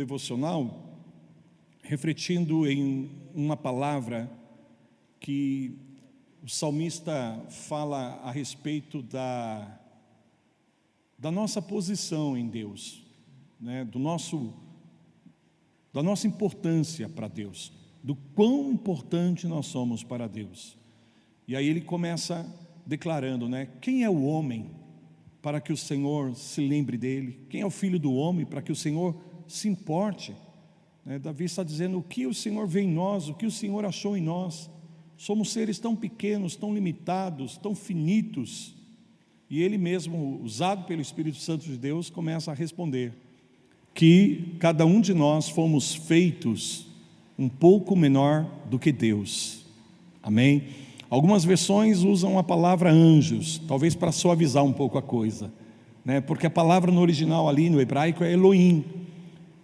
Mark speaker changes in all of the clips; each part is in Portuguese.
Speaker 1: devocional refletindo em uma palavra que o salmista fala a respeito da nossa posição em Deus, né? Da nossa importância para Deus, do quão importante nós somos para Deus. E aí ele começa declarando, né? Quem é o homem para que o Senhor se lembre dele? Quem é o filho do homem para que o Senhor se importe? Davi está dizendo: o que o Senhor vê em nós, o que o Senhor achou em nós? Somos seres tão pequenos, tão limitados, tão finitos. E ele mesmo, usado pelo Espírito Santo de Deus, começa a responder que cada um de nós fomos feitos um pouco menor do que Deus. Amém? Algumas versões usam a palavra anjos, talvez para suavizar um pouco a coisa, né? Porque a palavra no original ali no hebraico é Elohim.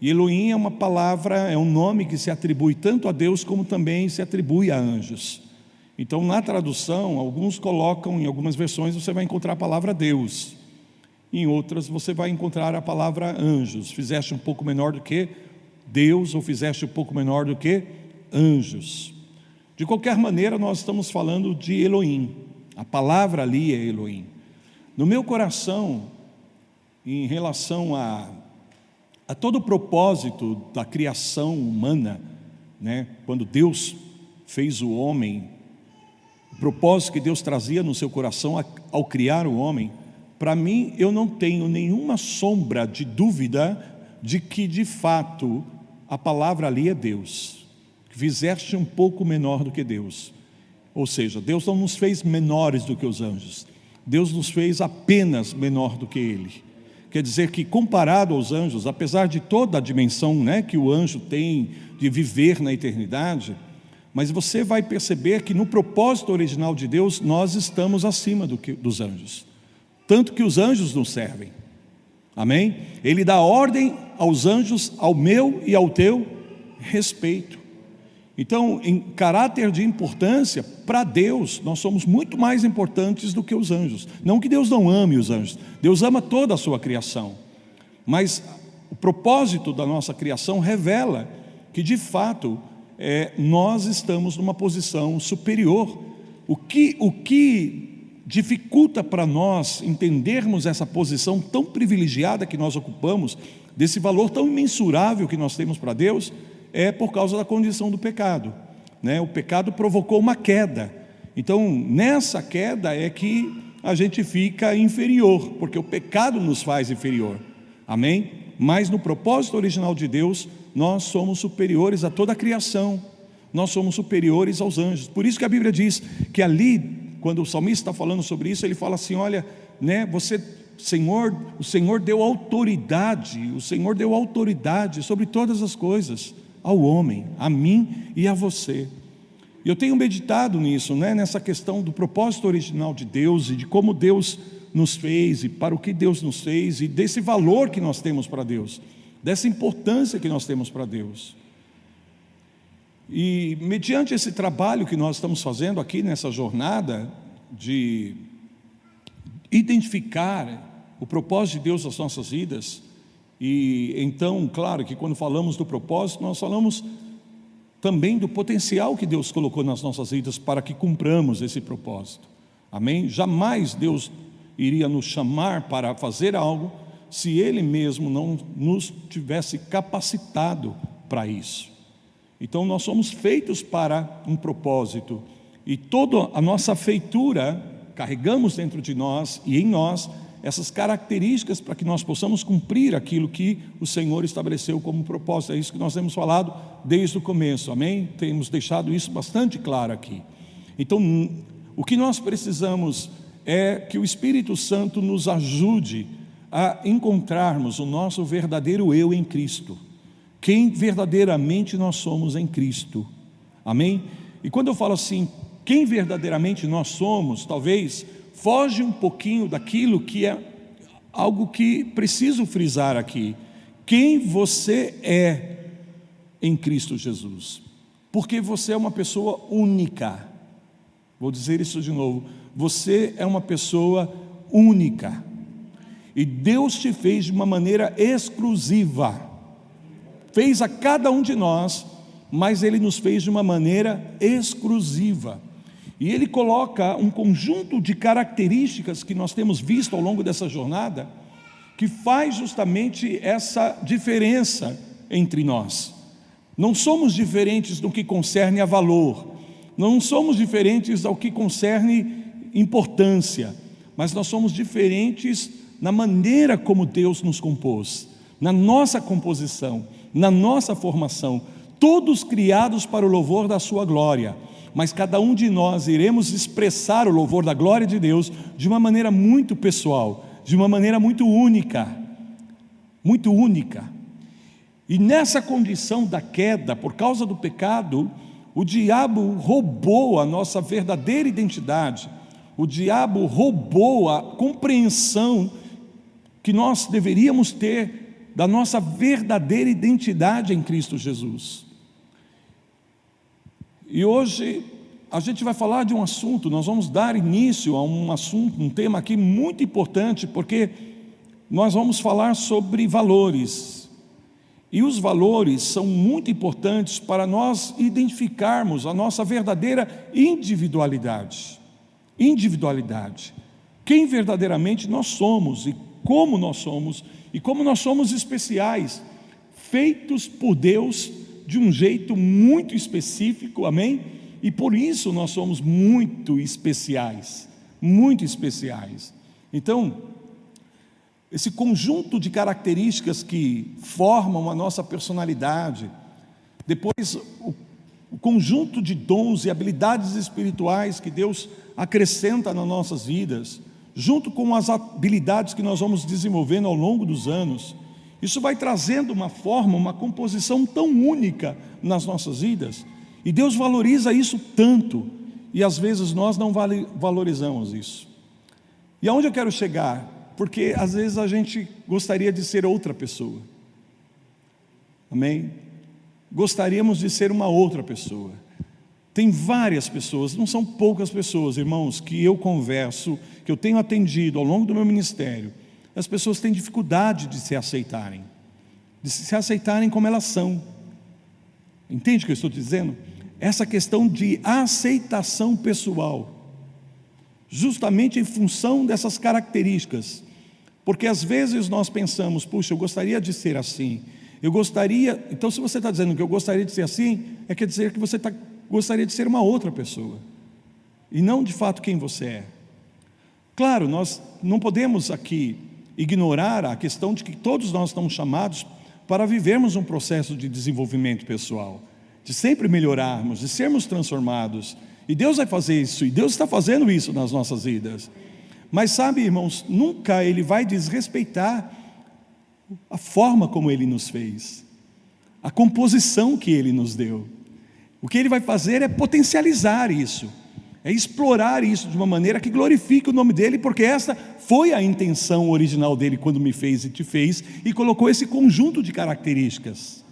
Speaker 1: E Elohim é uma palavra, é um nome que se atribui tanto a Deus como também se atribui a anjos. Então, na tradução, alguns colocam, em algumas versões você vai encontrar a palavra Deus, em outras você vai encontrar a palavra anjos. Fizeste um pouco menor do que Deus, ou fizeste um pouco menor do que anjos. De qualquer maneira, nós estamos falando de Elohim. A palavra ali é Elohim. No meu coração, em relação a todo o propósito da criação humana, né? Quando Deus fez o homem, o propósito que Deus trazia no seu coração ao criar o homem, para mim, eu não tenho nenhuma sombra de dúvida de que, de fato, a palavra ali é Deus. Fizeste um pouco menor do que Deus. Ou seja, Deus não nos fez menores do que os anjos. Deus nos fez apenas menor do que Ele. Quer dizer que, comparado aos anjos, apesar de toda a dimensão, né, que o anjo tem de viver na eternidade, mas você vai perceber que no propósito original de Deus, nós estamos acima dos anjos. Tanto que os anjos nos servem. Amém? Ele dá ordem aos anjos, ao meu e ao teu respeito. Então, em caráter de importância, para Deus, nós somos muito mais importantes do que os anjos. Não que Deus não ame os anjos, Deus ama toda a sua criação. Mas o propósito da nossa criação revela que, de fato, nós estamos numa posição superior. O que dificulta para nós entendermos essa posição tão privilegiada que nós ocupamos, desse valor tão imensurável que nós temos para Deus, é por causa da condição do pecado, né? O pecado provocou uma queda. Então, nessa queda é que a gente fica inferior, porque o pecado nos faz inferior. Amém? Mas no propósito original de Deus, nós somos superiores a toda a criação. Nós somos superiores aos anjos. Por isso que a Bíblia diz que ali, quando o salmista está falando sobre isso, ele fala assim: olha, né, o Senhor deu autoridade, o Senhor deu autoridade sobre todas as coisas ao homem, a mim e a você. E eu tenho meditado nisso, né, nessa questão do propósito original de Deus e de como Deus nos fez e para o que Deus nos fez e desse valor que nós temos para Deus, dessa importância que nós temos para Deus. E mediante esse trabalho que nós estamos fazendo aqui nessa jornada de identificar o propósito de Deus nas nossas vidas, e então, claro que quando falamos do propósito, nós falamos também do potencial que Deus colocou nas nossas vidas para que cumpramos esse propósito. Amém? Jamais Deus iria nos chamar para fazer algo se Ele mesmo não nos tivesse capacitado para isso. Então nós somos feitos para um propósito, e toda a nossa feitura carregamos dentro de nós e em nós essas características para que nós possamos cumprir aquilo que o Senhor estabeleceu como propósito. É isso que nós temos falado desde o começo, amém? Temos deixado isso bastante claro aqui. Então, o que nós precisamos é que o Espírito Santo nos ajude a encontrarmos o nosso verdadeiro eu em Cristo, quem verdadeiramente nós somos em Cristo, amém? E quando eu falo assim, quem verdadeiramente nós somos, talvez foge um pouquinho daquilo que é algo que preciso frisar aqui: quem você é em Cristo Jesus, porque você é uma pessoa única. Vou dizer isso de novo: você é uma pessoa única, e Deus te fez de uma maneira exclusiva. fez a cada um de nós, mas Ele nos fez de uma maneira exclusiva. E Ele coloca um conjunto de características que nós temos visto ao longo dessa jornada, que faz justamente essa diferença entre nós. Não somos diferentes no que concerne a valor, não somos diferentes ao que concerne importância, mas nós somos diferentes na maneira como Deus nos compôs, na nossa composição, na nossa formação, todos criados para o louvor da sua glória, mas cada um de nós iremos expressar o louvor da glória de Deus de uma maneira muito pessoal, de uma maneira muito única, muito única. E nessa condição da queda, por causa do pecado, o diabo roubou a nossa verdadeira identidade, o diabo roubou a compreensão que nós deveríamos ter da nossa verdadeira identidade em Cristo Jesus. E hoje a gente vai falar de um assunto, nós vamos dar início a um assunto, um tema aqui muito importante, porque nós vamos falar sobre valores. E os valores são muito importantes para nós identificarmos a nossa verdadeira individualidade. Individualidade. Quem verdadeiramente nós somos e como nós somos especiais, feitos por Deus de um jeito muito específico, amém? E por isso nós somos muito especiais, muito especiais. Então, esse conjunto de características que formam a nossa personalidade, depois o conjunto de dons e habilidades espirituais que Deus acrescenta nas nossas vidas, junto com as habilidades que nós vamos desenvolvendo ao longo dos anos, isso vai trazendo uma forma, uma composição tão única nas nossas vidas, e Deus valoriza isso tanto, e às vezes nós não valorizamos isso. E aonde eu quero chegar? Porque às vezes a gente gostaria de ser outra pessoa, amém? Gostaríamos de ser uma outra pessoa. Tem várias pessoas, não são poucas pessoas, irmãos, que eu converso, que eu tenho atendido ao longo do meu ministério. As pessoas têm dificuldade de se aceitarem como elas são. Entende o que eu estou dizendo? Essa questão de aceitação pessoal, justamente em função dessas características, porque às vezes nós pensamos, puxa, eu gostaria de ser assim, então se você está dizendo que eu gostaria de ser assim, quer dizer que você gostaria de ser uma outra pessoa, e não de fato quem você é. Claro, nós não podemos aqui ignorar a questão de que todos nós estamos chamados para vivermos um processo de desenvolvimento pessoal, de sempre melhorarmos, de sermos transformados, e Deus vai fazer isso, e Deus está fazendo isso nas nossas vidas. Mas sabe, irmãos, nunca Ele vai desrespeitar a forma como Ele nos fez, a composição que Ele nos deu. O que Ele vai fazer é potencializar isso, é explorar isso de uma maneira que glorifique o nome dEle, porque essa foi a intenção original dEle quando me fez e te fez, e colocou esse conjunto de características,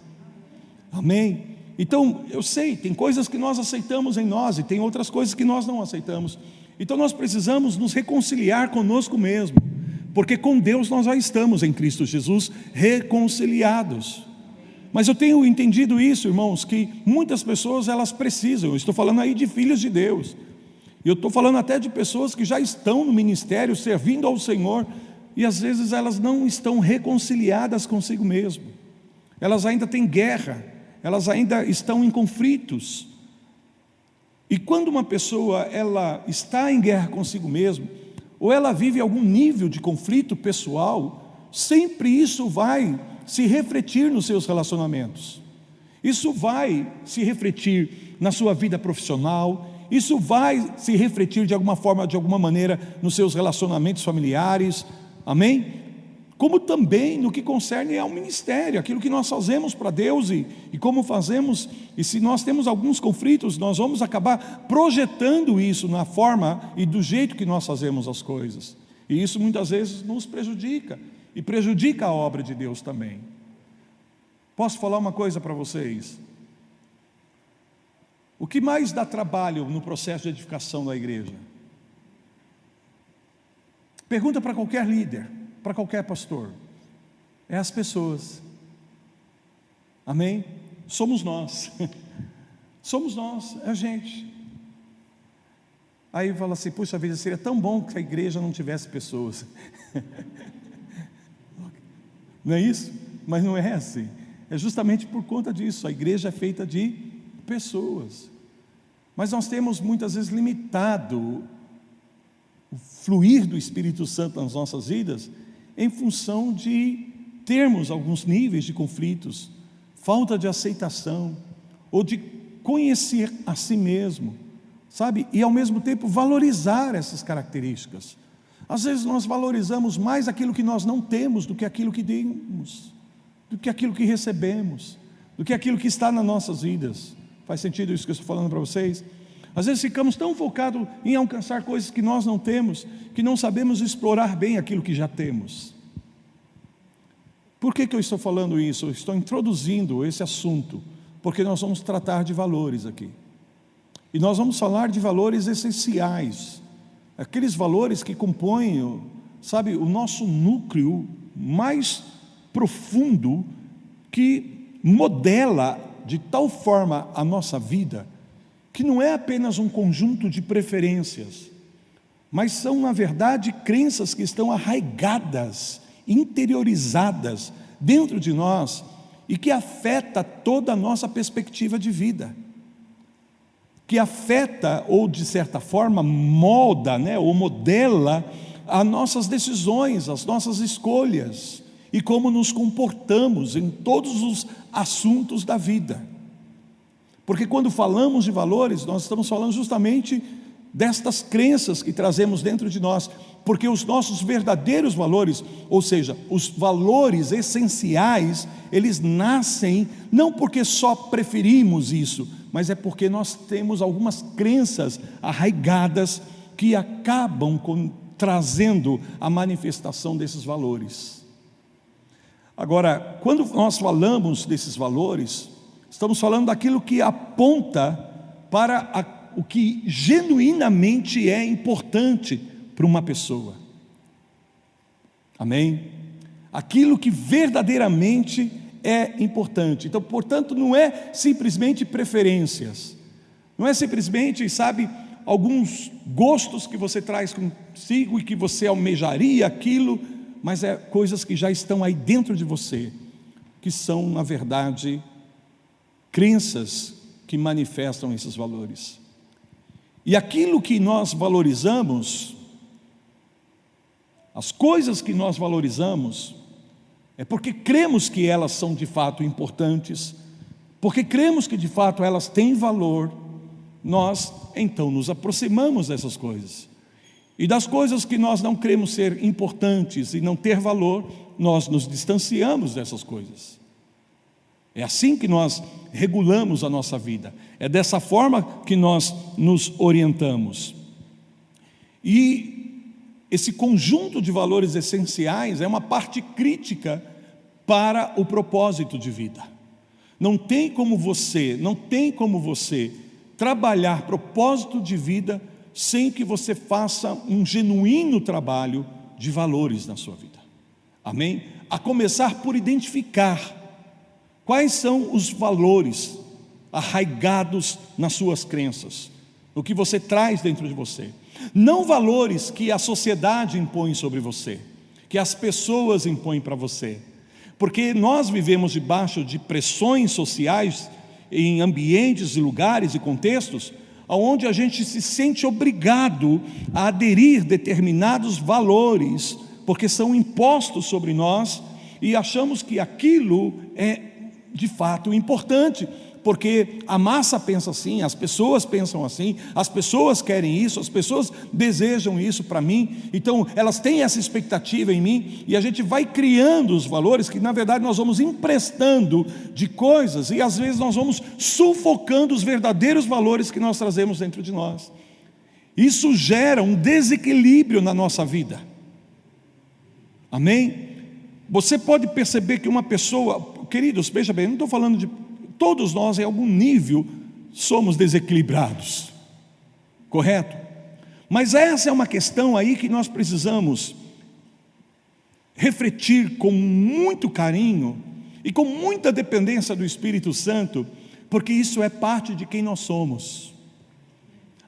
Speaker 1: amém? Então, eu sei, tem coisas que nós aceitamos em nós, e tem outras coisas que nós não aceitamos, então nós precisamos nos reconciliar conosco mesmo, porque com Deus nós já estamos em Cristo Jesus reconciliados. Mas eu tenho entendido isso, irmãos, que muitas pessoas elas precisam, eu estou falando aí de filhos de Deus, eu estou falando até de pessoas que já estão no ministério, servindo ao Senhor, e às vezes elas não estão reconciliadas consigo mesmo, elas ainda têm guerra, elas ainda estão em conflitos. E quando uma pessoa ela está em guerra consigo mesmo, ou ela vive algum nível de conflito pessoal, sempre isso vai se refletir nos seus relacionamentos, isso vai se refletir na sua vida profissional, isso vai se refletir de alguma forma, de alguma maneira, nos seus relacionamentos familiares, amém? Como também no que concerne ao ministério, aquilo que nós fazemos para Deus e como fazemos, e se nós temos alguns conflitos, nós vamos acabar projetando isso na forma e do jeito que nós fazemos as coisas, e isso muitas vezes nos prejudica, e prejudica a obra de Deus também. Posso falar uma coisa para vocês? O que mais dá trabalho no processo de edificação da igreja? Pergunta para qualquer líder, para qualquer pastor, é as pessoas. Amém? Somos nós. Somos nós, é a gente. Aí fala assim, puxa vida, seria tão bom que a igreja não tivesse pessoas. Não é isso? Mas não é assim. É justamente por conta disso. A igreja é feita de pessoas. Mas nós temos muitas vezes limitado o fluir do Espírito Santo nas nossas vidas em função de termos alguns níveis de conflitos, falta de aceitação, ou de conhecer a si mesmo, sabe? E ao mesmo tempo valorizar essas características. Às vezes nós valorizamos mais aquilo que nós não temos do que aquilo que temos, do que aquilo que recebemos, do que aquilo que está nas nossas vidas. Faz sentido isso que eu estou falando para vocês? Às vezes ficamos tão focados em alcançar coisas que nós não temos, que não sabemos explorar bem aquilo que já temos. Por que eu estou falando isso? Eu estou introduzindo esse assunto, porque nós vamos tratar de valores aqui. E nós vamos falar de valores essenciais, aqueles valores que compõem, sabe, o nosso núcleo mais profundo, que modela de tal forma a nossa vida, que não é apenas um conjunto de preferências, mas são, na verdade, crenças que estão arraigadas, interiorizadas dentro de nós e que afeta toda a nossa perspectiva de vida, que afeta ou de certa forma molda, ou modela as nossas decisões, as nossas escolhas e como nos comportamos em todos os assuntos da vida. Porque quando falamos de valores, nós estamos falando justamente destas crenças que trazemos dentro de nós, porque os nossos verdadeiros valores, ou seja, os valores essenciais, eles nascem não porque só preferimos isso, mas é porque nós temos algumas crenças arraigadas que acabam trazendo a manifestação desses valores. Agora, quando nós falamos desses valores, estamos falando daquilo que aponta para o que genuinamente é importante para uma pessoa. Amém? Aquilo que verdadeiramente é importante. Então, portanto, não é simplesmente preferências, não é simplesmente, sabe, alguns gostos que você traz consigo e que você almejaria aquilo, mas é coisas que já estão aí dentro de você, que são, na verdade, crenças que manifestam esses valores. E aquilo que nós valorizamos, as coisas que nós valorizamos, é porque cremos que elas são de fato importantes, porque cremos que de fato elas têm valor, nós então nos aproximamos dessas coisas. E das coisas que nós não cremos ser importantes e não ter valor, nós nos distanciamos dessas coisas. É assim que nós regulamos a nossa vida, é dessa forma que nós nos orientamos. E esse conjunto de valores essenciais é uma parte crítica para o propósito de vida. Não tem como você trabalhar propósito de vida sem que você faça um genuíno trabalho de valores na sua vida. Amém? A começar por identificar quais são os valores arraigados nas suas crenças, no que você traz dentro de você. Não valores que a sociedade impõe sobre você, que as pessoas impõem para você, porque nós vivemos debaixo de pressões sociais, em ambientes e lugares e contextos, onde a gente se sente obrigado a aderir determinados valores, porque são impostos sobre nós, e achamos que aquilo é de fato importante, porque a massa pensa assim, as pessoas pensam assim, as pessoas querem isso, as pessoas desejam isso para mim, então elas têm essa expectativa em mim, e a gente vai criando os valores que na verdade nós vamos emprestando de coisas, e às vezes nós vamos sufocando os verdadeiros valores que nós trazemos dentro de nós. Isso gera um desequilíbrio na nossa vida. Amém? Você pode perceber que uma pessoa, queridos, veja bem, eu não estou falando de todos nós em algum nível somos desequilibrados, correto? Mas essa é uma questão aí que nós precisamos refletir com muito carinho e com muita dependência do Espírito Santo, porque isso é parte de quem nós somos.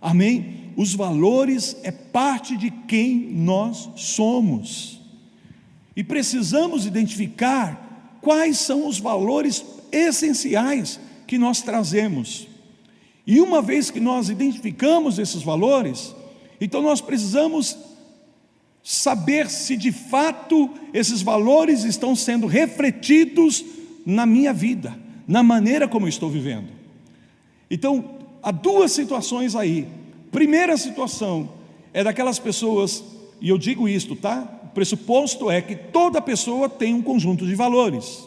Speaker 1: Amém? Os valores é parte de quem nós somos, e precisamos identificar quais são os valores essenciais que nós trazemos. E uma vez que nós identificamos esses valores, então nós precisamos saber se de fato esses valores estão sendo refletidos na minha vida, na maneira como eu estou vivendo. Então, há duas situações aí. Primeira situação é daquelas pessoas, e eu digo isto, tá? O pressuposto é que toda pessoa tem um conjunto de valores,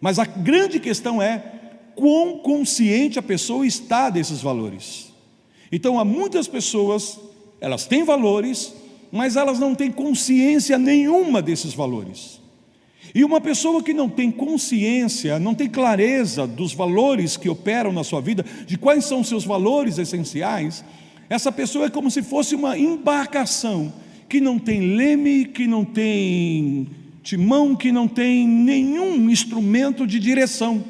Speaker 1: mas a grande questão é quão consciente a pessoa está desses valores. Então há muitas pessoas, elas têm valores, mas elas não têm consciência nenhuma desses valores. E uma pessoa que não tem consciência, não tem clareza dos valores que operam na sua vida, de quais são os seus valores essenciais, essa pessoa é como se fosse uma embarcação que não tem leme, que não tem timão, que não tem nenhum instrumento de direção.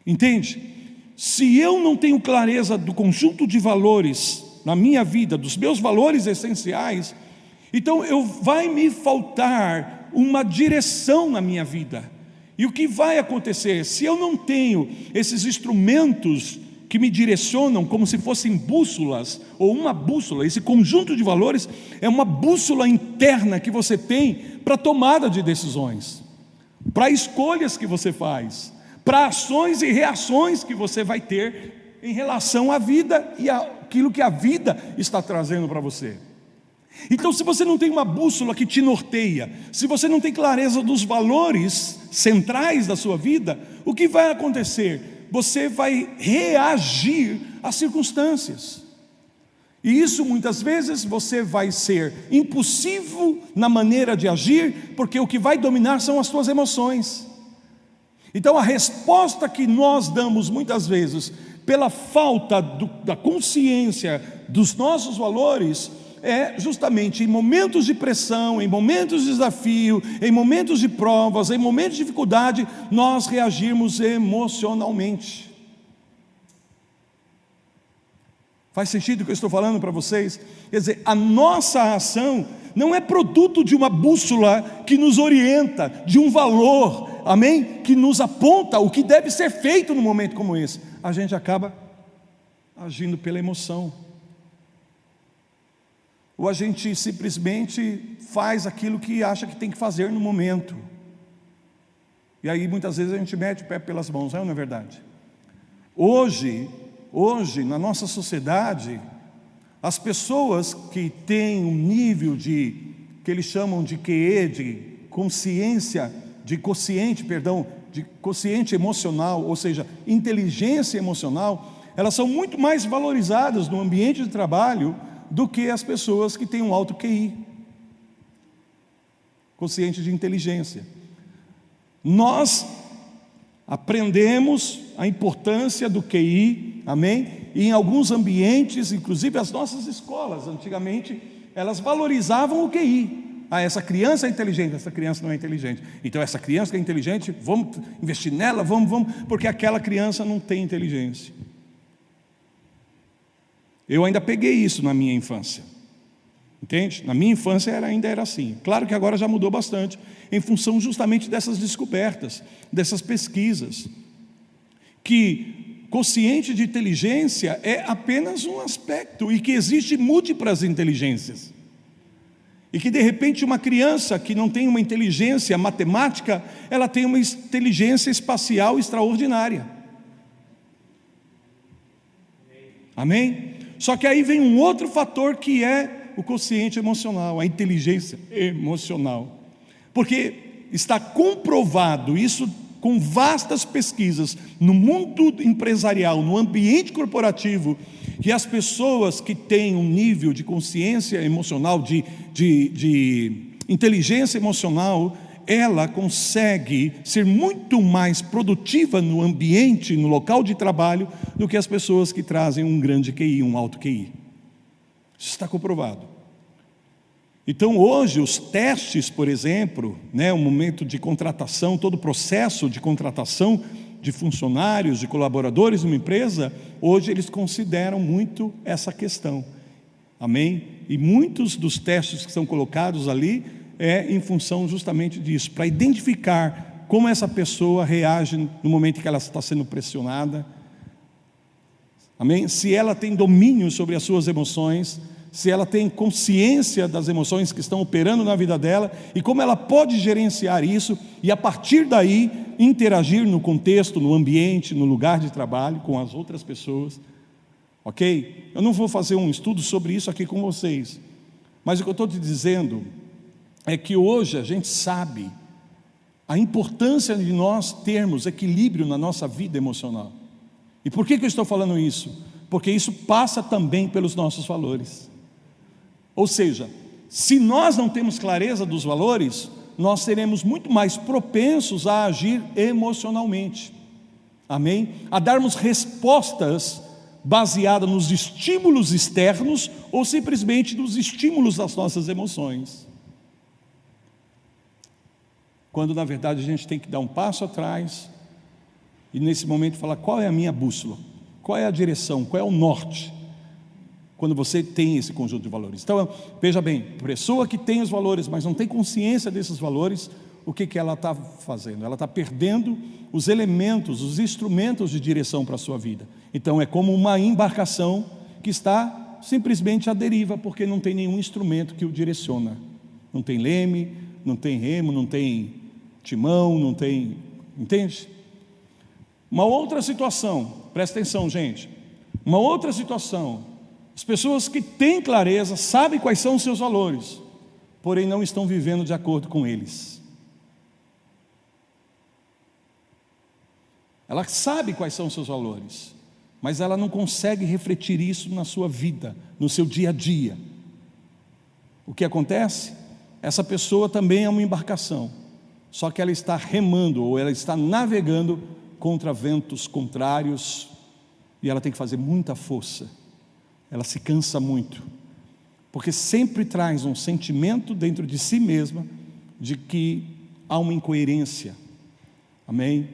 Speaker 1: Entende? Se eu não tenho clareza do conjunto de valores na minha vida, dos meus valores essenciais, então vai me faltar uma direção na minha vida. E o que vai acontecer? Se eu não tenho esses instrumentos que me direcionam como se fossem bússolas, ou uma bússola, esse conjunto de valores é uma bússola interna que você tem para tomada de decisões, para escolhas que você faz, para ações e reações que você vai ter em relação à vida e aquilo que a vida está trazendo para você. Então, se você não tem uma bússola que te norteia, se você não tem clareza dos valores centrais da sua vida, o que vai acontecer? Você vai reagir às circunstâncias, e isso muitas vezes você vai ser impulsivo na maneira de agir, porque o que vai dominar são as suas emoções. Então a resposta que nós damos muitas vezes, pela falta da consciência dos nossos valores, é justamente em momentos de pressão, em momentos de desafio, em momentos de provas, em momentos de dificuldade, nós reagirmos emocionalmente. Faz sentido o que eu estou falando para vocês? Quer dizer, a nossa ação não é produto de uma bússola que nos orienta, de um valor, amém? Que nos aponta o que deve ser feito num momento como esse. A gente acaba agindo pela emoção, ou a gente simplesmente faz aquilo que acha que tem que fazer no momento, e aí muitas vezes a gente mete o pé pelas mãos, não é verdade? Hoje, na nossa sociedade, as pessoas que têm um nível que eles chamam de QE, de quociente emocional, ou seja, inteligência emocional, elas são muito mais valorizadas no ambiente de trabalho do que as pessoas que têm um alto QI, quociente de inteligência. Nós aprendemos a importância do QI, amém? E em alguns ambientes, inclusive as nossas escolas, antigamente, elas valorizavam o QI. Ah, essa criança é inteligente, essa criança não é inteligente. Então essa criança que é inteligente, vamos investir nela, vamos, porque aquela criança não tem inteligência. Eu ainda peguei isso na minha infância, entende? Na minha infância ainda era assim. Claro que agora já mudou bastante, em função justamente dessas descobertas, dessas pesquisas, que quociente de inteligência é apenas um aspecto, e que existe múltiplas inteligências, e que de repente uma criança que não tem uma inteligência matemática, ela tem uma inteligência espacial extraordinária. Amém? Só que aí vem um outro fator, que é o quociente emocional, a inteligência emocional, porque está comprovado isso com vastas pesquisas no mundo empresarial, no ambiente corporativo, que as pessoas que têm um nível de consciência emocional, de inteligência emocional, ela consegue ser muito mais produtiva no ambiente, no local de trabalho, do que as pessoas que trazem um grande QI, um alto QI. Isso está comprovado. Então hoje os testes, por exemplo, o momento de contratação, todo o processo de contratação de funcionários, de colaboradores numa empresa, hoje eles consideram muito essa questão, amém? E muitos dos testes que são colocados ali em função justamente disso, para identificar como essa pessoa reage no momento que ela está sendo pressionada, amém? Se ela tem domínio sobre as suas emoções, se ela tem consciência das emoções que estão operando na vida dela e como ela pode gerenciar isso e a partir daí interagir no contexto, no ambiente, no lugar de trabalho com as outras pessoas, ok? Eu não vou fazer um estudo sobre isso aqui com vocês, mas o que eu estou te dizendo é que hoje a gente sabe a importância de nós termos equilíbrio na nossa vida emocional. E por que eu estou falando isso? Porque isso passa também pelos nossos valores. Ou seja, se nós não temos clareza dos valores, nós seremos muito mais propensos a agir emocionalmente, amém? A darmos respostas baseadas nos estímulos externos ou simplesmente nos estímulos das nossas emoções. Quando na verdade a gente tem que dar um passo atrás e nesse momento falar: qual é a minha bússola? Qual é a direção? Qual é o norte? Quando você tem esse conjunto de valores. Então, veja bem, pessoa que tem os valores, mas não tem consciência desses valores, o que ela está fazendo? Ela está perdendo os elementos, os instrumentos de direção para a sua vida. Então, é como uma embarcação que está simplesmente à deriva, porque não tem nenhum instrumento que o direciona. Não tem leme, não tem remo, não tem timão, não tem... Entende? Uma outra situação, presta atenção, gente. Uma outra situação... As pessoas que têm clareza, sabem quais são os seus valores, porém não estão vivendo de acordo com eles. Ela sabe quais são os seus valores, mas ela não consegue refletir isso na sua vida, no seu dia a dia. O que acontece? Essa pessoa também é uma embarcação, só que ela está remando, ou ela está navegando contra ventos contrários, e ela tem que fazer muita força. Ela se cansa muito, porque sempre traz um sentimento dentro de si mesma de que há uma incoerência, amém?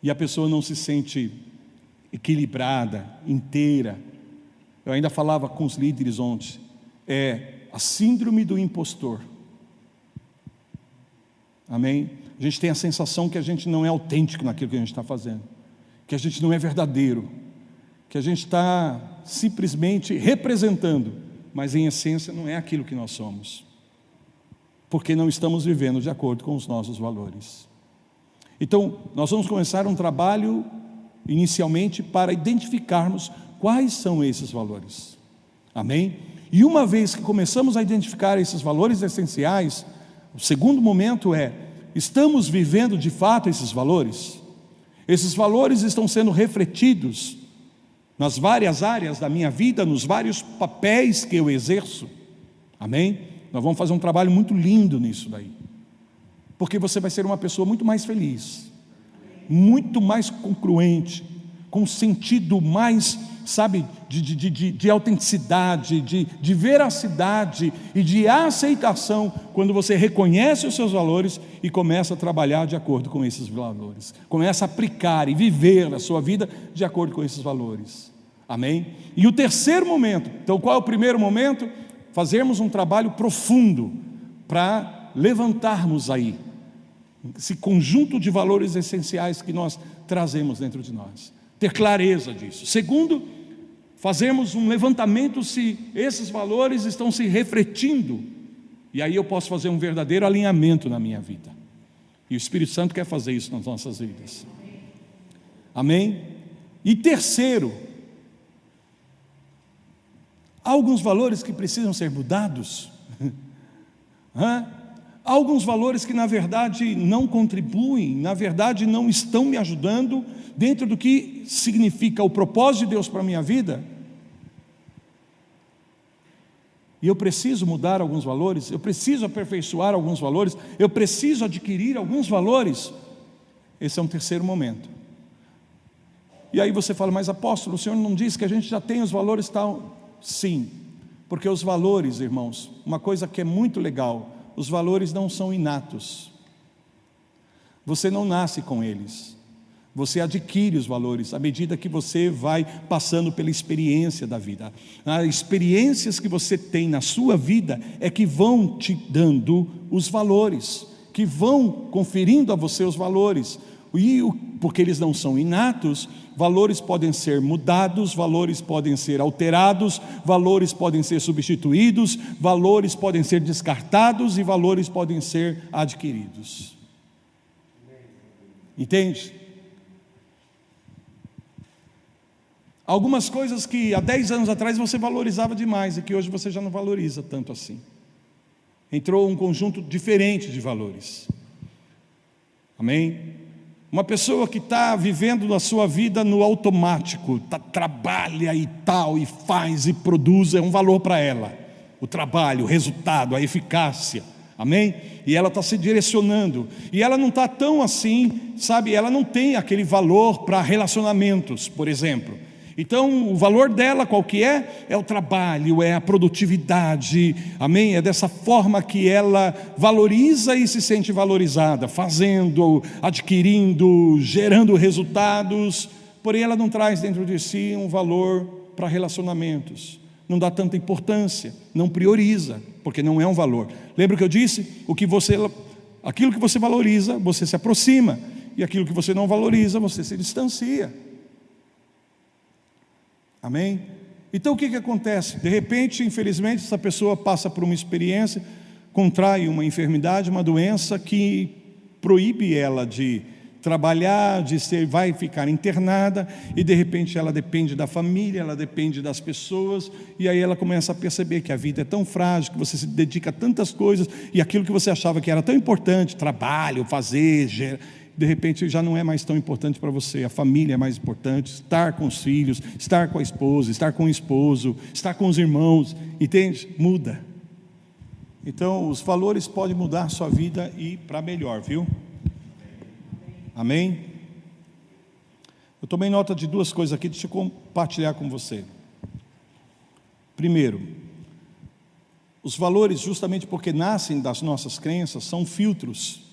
Speaker 1: E a pessoa não se sente equilibrada, inteira. Eu ainda falava com os líderes ontem, a síndrome do impostor, amém? A gente tem a sensação que a gente não é autêntico naquilo que a gente está fazendo, que a gente não é verdadeiro, que a gente está simplesmente representando, mas em essência não é aquilo que nós somos, porque não estamos vivendo de acordo com os nossos valores. Então, nós vamos começar um trabalho inicialmente para identificarmos quais são esses valores, amém? E uma vez que começamos a identificar esses valores essenciais, o segundo momento estamos vivendo de fato esses valores? Esses valores estão sendo refletidos nas várias áreas da minha vida, nos vários papéis que eu exerço, amém? Nós vamos fazer um trabalho muito lindo nisso daí, porque você vai ser uma pessoa muito mais feliz, muito mais congruente, com um sentido mais, sabe, de autenticidade, de veracidade e de aceitação, quando você reconhece os seus valores e começa a trabalhar de acordo com esses valores, começa a aplicar e viver a sua vida de acordo com esses valores, amém? E o terceiro momento, então qual é o primeiro momento? Fazermos um trabalho profundo para levantarmos aí esse conjunto de valores essenciais que nós trazemos dentro de nós, ter clareza disso. Segundo, fazermos um levantamento se esses valores estão se refletindo, e aí eu posso fazer um verdadeiro alinhamento na minha vida, e o Espírito Santo quer fazer isso nas nossas vidas, amém? E terceiro, há alguns valores que precisam ser mudados, há alguns valores que na verdade não contribuem, na verdade não estão me ajudando dentro do que significa o propósito de Deus para a minha vida, e eu preciso mudar alguns valores, eu preciso aperfeiçoar alguns valores, eu preciso adquirir alguns valores. Esse é um terceiro momento. E aí você fala: mas apóstolo, o senhor não disse que a gente já tem os valores tal? Sim, Porque os valores, irmãos, uma coisa que é muito legal, os valores não são inatos. Você não nasce com eles. Você adquire os valores à medida que você vai passando pela experiência da vida. As experiências que você tem na sua vida é que vão te dando os valores, que vão conferindo a você os valores. E porque eles não são inatos, valores podem ser mudados, valores podem ser alterados, valores podem ser substituídos, valores podem ser descartados e valores podem ser adquiridos. Entende? Algumas coisas que há 10 anos atrás você valorizava demais e que hoje você já não valoriza tanto assim. Entrou um conjunto diferente de valores. Amém? Uma pessoa que está vivendo a sua vida no automático, trabalha e tal, e faz e produz, é um valor para ela. O trabalho, o resultado, a eficácia. Amém? E ela está se direcionando. E ela não está tão assim, sabe? Ela não tem aquele valor para relacionamentos, por exemplo. Então, o valor dela qual que é? É o trabalho, é a produtividade, amém? É dessa forma que ela valoriza e se sente valorizada, fazendo, adquirindo, gerando resultados, porém ela não traz dentro de si um valor para relacionamentos, não dá tanta importância, não prioriza, porque não é um valor. Lembra que eu disse? Aquilo que você valoriza, você se aproxima, e aquilo que você não valoriza, você se distancia. Amém? Então o que acontece? De repente, infelizmente, essa pessoa passa por uma experiência, contrai uma enfermidade, uma doença que proíbe ela de trabalhar, vai ficar internada, e de repente ela depende da família, ela depende das pessoas, e aí ela começa a perceber que a vida é tão frágil, que você se dedica a tantas coisas, e aquilo que você achava que era tão importante, trabalho, fazer, de repente já não é mais tão importante para você. A família é mais importante, estar com os filhos, estar com a esposa, estar com o esposo, estar com os irmãos, entende? Muda. Então os valores podem mudar a sua vida e para melhor, viu? Amém? Eu tomei nota de 2 coisas aqui, deixa eu compartilhar com você. Primeiro, os valores, justamente porque nascem das nossas crenças, são filtros.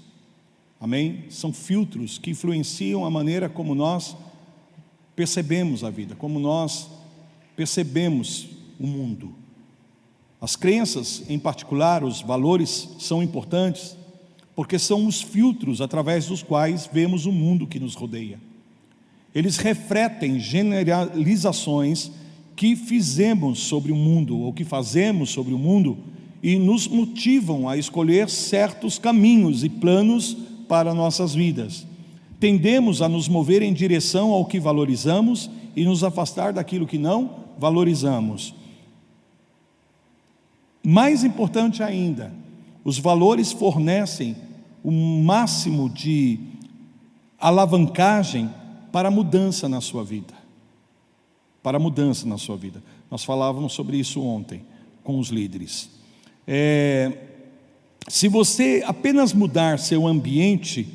Speaker 1: Amém? São filtros que influenciam a maneira como nós percebemos a vida, como nós percebemos o mundo. As crenças, em particular, os valores são importantes, porque são os filtros através dos quais vemos o mundo que nos rodeia. Eles refletem generalizações que fizemos sobre o mundo, ou que fazemos sobre o mundo, e nos motivam a escolher certos caminhos e planos para nossas vidas. Tendemos a nos mover em direção ao que valorizamos e nos afastar daquilo que não valorizamos. Mais importante ainda, os valores fornecem o máximo de alavancagem para a mudança na sua vida. Para a mudança na sua vida. Nós falávamos sobre isso ontem com os líderes. Se você apenas mudar seu ambiente,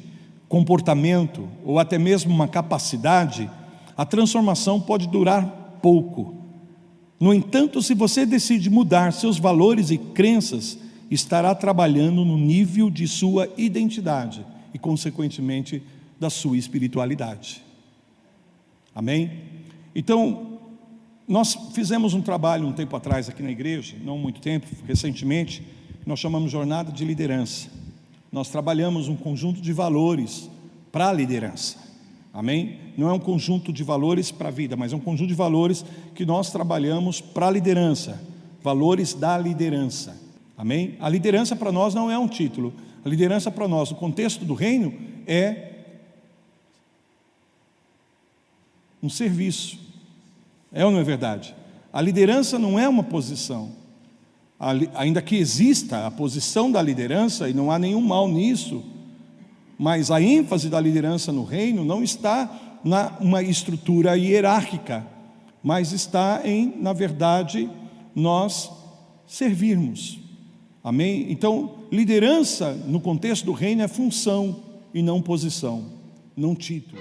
Speaker 1: comportamento ou até mesmo uma capacidade, a transformação pode durar pouco. No entanto, se você decide mudar seus valores e crenças, estará trabalhando no nível de sua identidade e, consequentemente, da sua espiritualidade. Amém? Então, nós fizemos um trabalho um tempo atrás aqui na igreja, não muito tempo, recentemente, nós chamamos Jornada de Liderança. Nós trabalhamos um conjunto de valores para a liderança. Amém? Não é um conjunto de valores para a vida, mas é um conjunto de valores que nós trabalhamos para a liderança. Valores da liderança. Amém? A liderança para nós não é um título. A liderança para nós, no contexto do reino, é um serviço. É ou não é verdade? A liderança não é uma posição. Ainda que exista a posição da liderança, e não há nenhum mal nisso, mas a ênfase da liderança no reino não está numa estrutura hierárquica, mas está em, na verdade, nós servirmos. Amém? Então, liderança no contexto do reino é função e não posição, não título.